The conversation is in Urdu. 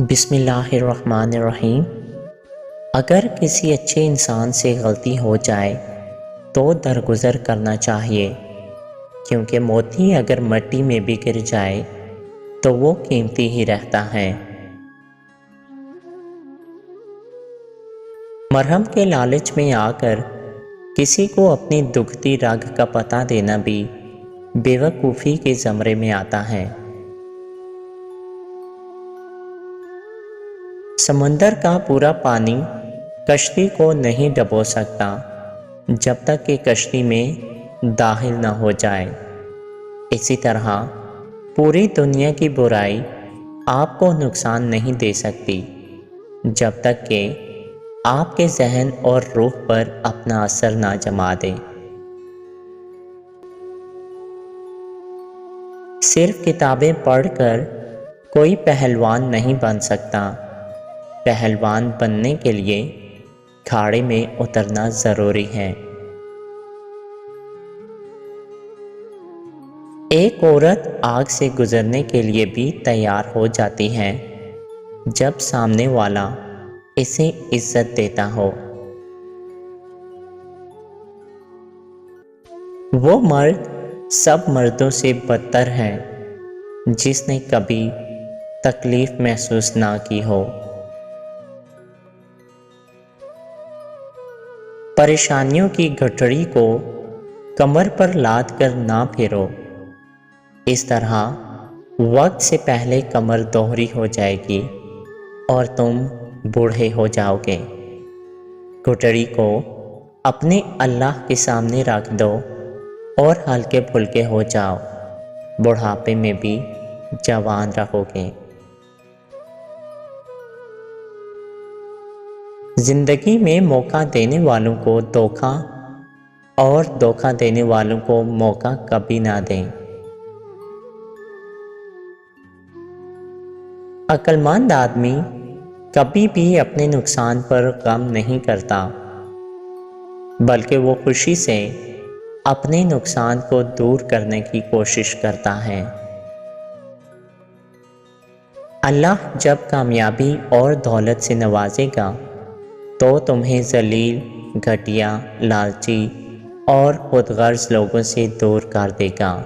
بسم اللہ الرحمن الرحیم۔ اگر کسی اچھے انسان سے غلطی ہو جائے تو درگزر کرنا چاہیے، کیونکہ موتی اگر مٹی میں بھی گر جائے تو وہ قیمتی ہی رہتا ہے۔ مرہم کے لالچ میں آ کر کسی کو اپنی دکھتی رگ کا پتہ دینا بھی بے وقوفی کے زمرے میں آتا ہے۔ سمندر کا پورا پانی کشتی کو نہیں ڈبو سکتا جب تک کہ کشتی میں داخل نہ ہو جائے۔ اسی طرح پوری دنیا کی برائی آپ کو نقصان نہیں دے سکتی جب تک کہ آپ کے ذہن اور روح پر اپنا اثر نہ جما دے۔ صرف کتابیں پڑھ کر کوئی پہلوان نہیں بن سکتا۔ پہلوان بننے کے لیے کھاڑے میں اترنا ضروری ہے۔ ایک عورت آگ سے گزرنے کے لیے بھی تیار ہو جاتی ہے جب سامنے والا اسے عزت دیتا ہو۔ وہ مرد سب مردوں سے بدتر ہے جس نے کبھی تکلیف محسوس نہ کی ہو۔ پریشانیوں کی گٹھڑی کو کمر پر لاد کر نہ پھیرو، اس طرح وقت سے پہلے کمر دوہری ہو جائے گی اور تم بوڑھے ہو جاؤ گے۔ گٹھڑی کو اپنے اللہ کے سامنے رکھ دو اور ہلکے پھلکے ہو جاؤ، بڑھاپے میں بھی جوان رہو گے۔ زندگی میں موقع دینے والوں کو دھوکہ اور دھوکہ دینے والوں کو موقع کبھی نہ دیں۔ عقل مند آدمی کبھی بھی اپنے نقصان پر غم نہیں کرتا، بلکہ وہ خوشی سے اپنے نقصان کو دور کرنے کی کوشش کرتا ہے۔ اللہ جب کامیابی اور دولت سے نوازے گا تو تمہیں ذلیل، گھٹیا، لالچی اور خود غرض لوگوں سے دور کر دے گا۔